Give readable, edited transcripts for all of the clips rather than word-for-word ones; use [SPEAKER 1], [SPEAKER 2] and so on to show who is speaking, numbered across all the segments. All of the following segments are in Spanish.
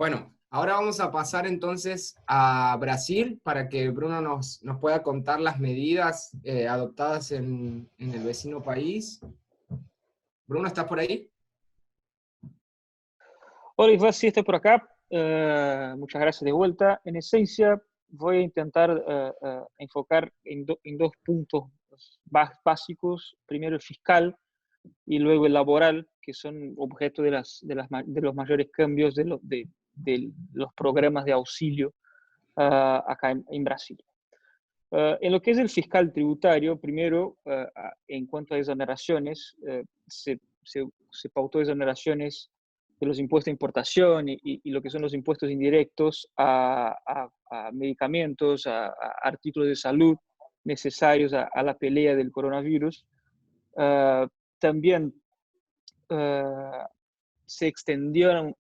[SPEAKER 1] Bueno, ahora vamos a pasar entonces a Brasil para que Bruno nos pueda contar las medidas adoptadas en el vecino país. Bruno, ¿estás por ahí?
[SPEAKER 2] Hola, Iván, sí, estoy por acá. Muchas gracias de vuelta. En esencia, voy a intentar enfocar en dos puntos básicos. Primero el fiscal y luego el laboral, que son objeto de los mayores cambios de los programas de auxilio acá en Brasil. En lo que es el fiscal tributario, primero, en cuanto a exoneraciones, se pautó exoneraciones de los impuestos de importación y lo que son los impuestos indirectos a medicamentos, a artículos de salud necesarios a la pelea del coronavirus. Uh, También uh, se extendieron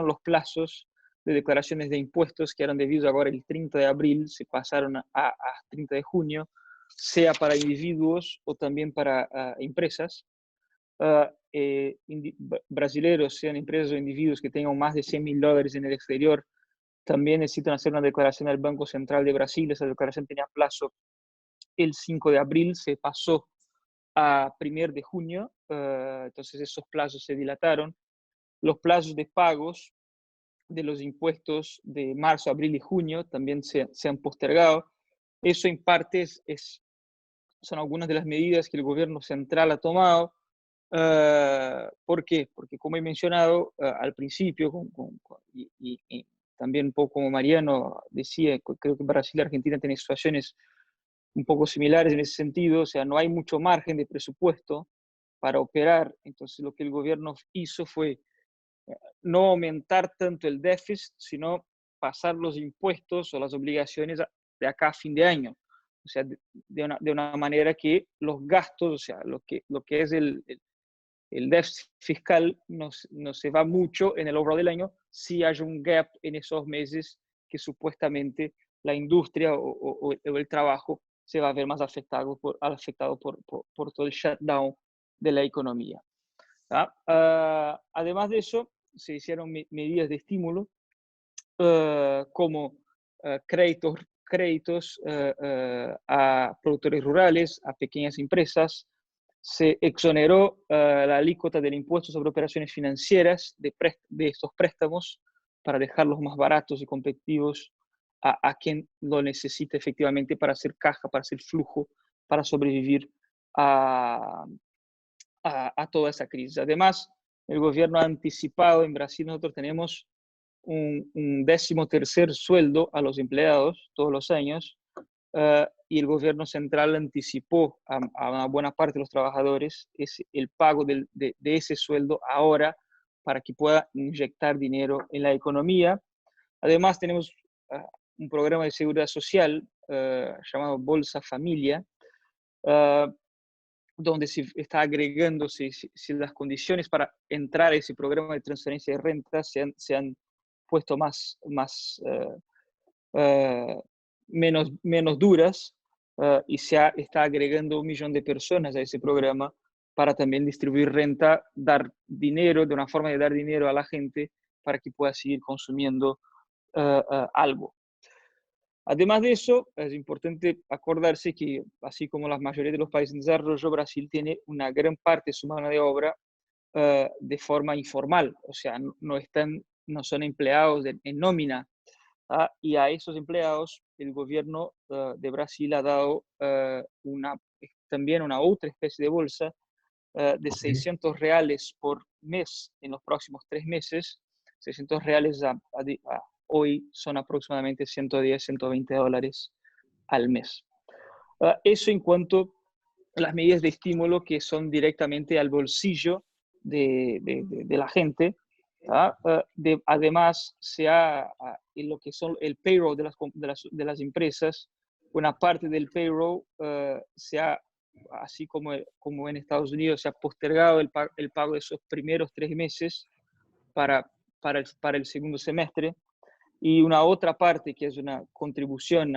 [SPEAKER 2] los plazos de declaraciones de impuestos que eran debidos ahora el 30 de abril, se pasaron a 30 de junio, sea para individuos o también para empresas. Brasileros, sean empresas o individuos que tengan más de $100.000 en el exterior, también necesitan hacer una declaración al Banco Central de Brasil. Esa declaración tenía plazo el 5 de abril, se pasó a 1 de junio, entonces esos plazos se dilataron. Los plazos de pagos de los impuestos de marzo, abril y junio también se han postergado. Eso en parte son algunas de las medidas que el gobierno central ha tomado. ¿Por qué? Porque como he mencionado al principio, y también un poco como Mariano decía, creo que Brasil y Argentina tienen situaciones un poco similares en ese sentido, o sea, no hay mucho margen de presupuesto para operar. Entonces lo que el gobierno hizo fue no aumentar tanto el déficit, sino pasar los impuestos o las obligaciones de acá a fin de año. O sea, de una manera que los gastos, o sea, lo que es el déficit fiscal no se va mucho en el overall del año si hay un gap en esos meses que supuestamente la industria o el trabajo se va a ver más afectado por todo el shutdown de la economía. Además de eso, se hicieron medidas de estímulo como créditos a productores rurales, a pequeñas empresas. Se exoneró la alícuota del impuesto sobre operaciones financieras de estos préstamos para dejarlos más baratos y competitivos a quien lo necesite efectivamente para hacer caja, para hacer flujo, para sobrevivir a, a toda esa crisis. Además, el gobierno ha anticipado, en Brasil nosotros tenemos un 13º sueldo a los empleados todos los años, y el gobierno central anticipó a una buena parte de los trabajadores el pago de ese sueldo ahora para que pueda inyectar dinero en la economía. Además, tenemos un programa de seguridad social llamado Bolsa Familia, donde se está agregando si las condiciones para entrar a ese programa de transferencia de renta se han puesto menos duras, y está agregando 1 millón de personas a ese programa para también distribuir renta, dar dinero, de una forma de dar dinero a la gente para que pueda seguir consumiendo algo. Además de eso, es importante acordarse que, así como la mayoría de los países en desarrollo, Brasil tiene una gran parte de su mano de obra de forma informal, o sea, no son empleados en nómina. Y a esos empleados el gobierno de Brasil ha dado también una otra especie de bolsa de R$600 por mes en los próximos 3 meses. R$600 hoy son aproximadamente $110, $120 al mes. Eso en cuanto a las medidas de estímulo que son directamente al bolsillo de la gente. Además, en lo que son el payroll de las empresas, una parte del payroll así como en Estados Unidos, se ha postergado el pago de esos primeros 3 meses para el segundo semestre, y una otra parte que es una contribución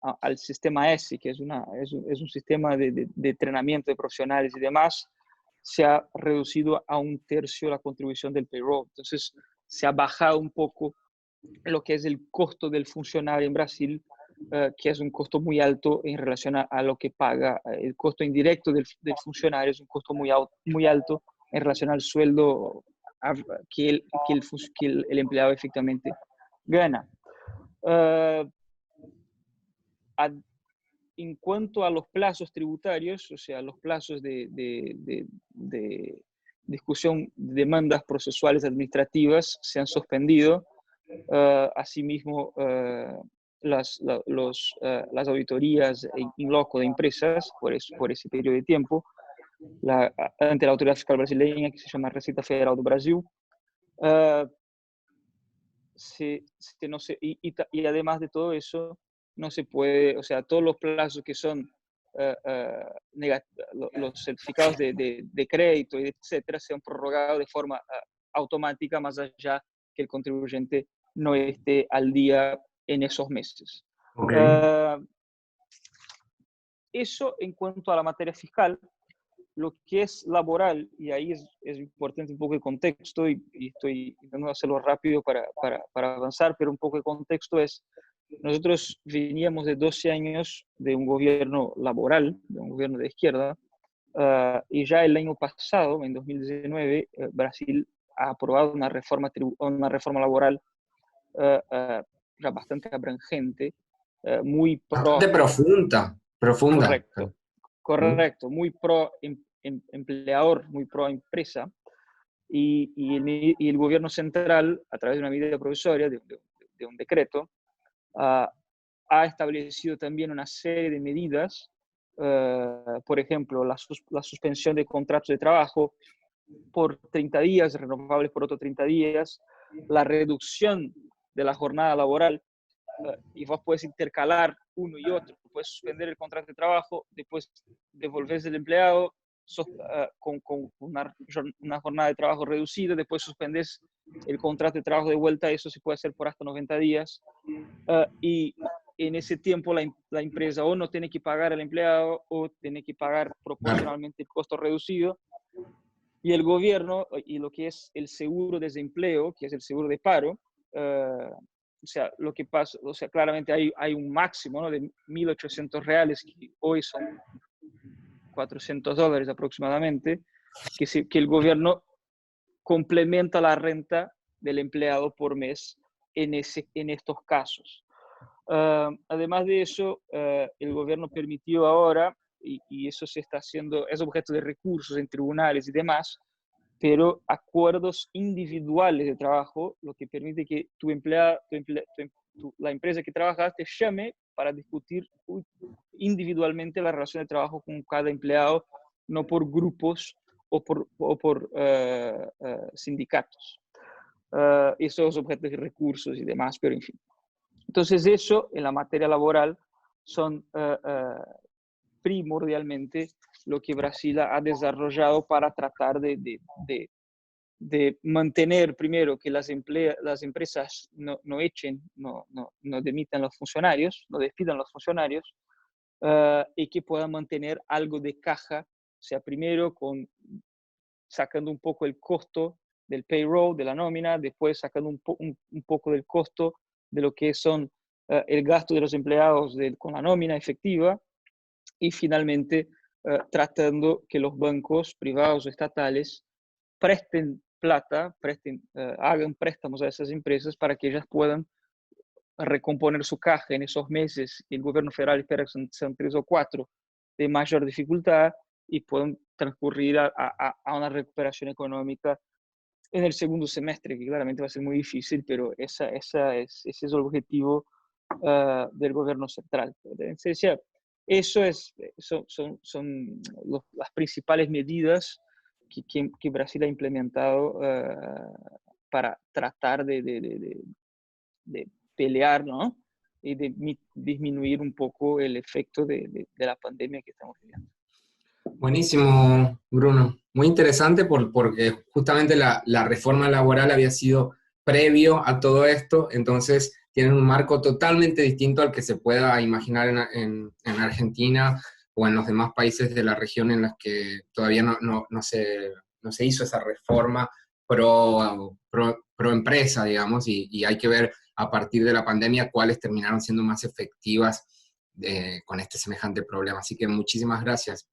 [SPEAKER 2] al sistema S, que es un sistema de entrenamiento de profesionales y demás, se ha reducido a 1/3 la contribución del payroll. Entonces, se ha bajado un poco lo que es el costo del funcionario en Brasil, que es un costo muy alto en relación a lo que paga. El costo indirecto del funcionario es un costo muy alto en relación al sueldo que el empleado efectivamente gana. En cuanto a los plazos tributarios, o sea, los plazos de discusión de demandas procesuales administrativas se han suspendido. Asimismo, las auditorías in loco de empresas por ese periodo de tiempo, ante la autoridad fiscal brasileña, que se llama Receita Federal do Brasil. Y además de todo eso, no se puede, o sea, todos los plazos que son los certificados de crédito, etcétera, se han prorrogado de forma automática, más allá que el contribuyente no esté al día en esos meses.
[SPEAKER 1] Okay.
[SPEAKER 2] Eso en cuanto a la materia fiscal. Lo que es laboral, y ahí es importante un poco de contexto, y estoy intentando hacerlo rápido para avanzar, pero un poco de contexto es, nosotros veníamos de 12 años de un gobierno laboral, de un gobierno de izquierda, y ya el año pasado, en 2019, Brasil ha aprobado una reforma laboral ya bastante abrangente, muy
[SPEAKER 1] Bastante
[SPEAKER 2] pro.
[SPEAKER 1] profunda.
[SPEAKER 2] Correcto,
[SPEAKER 1] ¿Mm?
[SPEAKER 2] correcto, muy pro empleador, muy pro empresa, y el gobierno central, a través de una medida provisoria, de un decreto, ha establecido también una serie de medidas, por ejemplo, la suspensión de contratos de trabajo por 30 días, renovables por otros 30 días, la reducción de la jornada laboral, y vos puedes intercalar uno y otro, puedes suspender el contrato de trabajo, después devolverse el empleado con una jornada de trabajo reducida, después suspendes el contrato de trabajo de vuelta, eso se puede hacer por hasta 90 días, y en ese tiempo la empresa o no tiene que pagar al empleado o tiene que pagar
[SPEAKER 1] Claro.
[SPEAKER 2] proporcionalmente el costo reducido, y el gobierno, y lo que es el seguro de desempleo, que es el seguro de paro, o sea, lo que pasa, o sea, claramente hay un máximo, ¿no?, de 1.800 reales, que hoy son $400 aproximadamente, que el gobierno complementa la renta del empleado por mes en estos casos. Además de eso, el gobierno permitió ahora, y eso se está haciendo, es objeto de recursos en tribunales y demás, pero acuerdos individuales de trabajo, lo que permite que la empresa que trabajas te llame para discutir individualmente la relación de trabajo con cada empleado, no por grupos o por sindicatos. Esos objetos de recursos y demás, pero en fin. Entonces eso en la materia laboral son primordialmente lo que Brasil ha desarrollado para tratar de mantener primero que las empresas no echen, no demitan los funcionarios, no despidan los funcionarios, y que puedan mantener algo de caja, o sea, primero sacando un poco el costo del payroll, de la nómina, después sacando un poco del costo de lo que son el gasto de los empleados con la nómina efectiva, y finalmente tratando que los bancos privados o estatales presten plata, hagan préstamos a esas empresas para que ellas puedan recomponer su caja en esos meses. El gobierno federal espera que sean 3 o 4 de mayor dificultad, y puedan transcurrir a una recuperación económica en el segundo semestre, que claramente va a ser muy difícil, pero ese es el objetivo del gobierno central. Entonces, eso son las principales medidas que Brasil ha implementado para tratar de pelear, ¿no?, y de disminuir un poco el efecto de la pandemia que estamos viviendo.
[SPEAKER 1] Buenísimo, Bruno. Muy interesante porque justamente la reforma laboral había sido previo a todo esto, entonces tienen un marco totalmente distinto al que se pueda imaginar en Argentina o en los demás países de la región en los que todavía no se hizo esa reforma pro empresa, digamos, y hay que ver a partir de la pandemia cuáles terminaron siendo más efectivas con este semejante problema. Así que muchísimas gracias.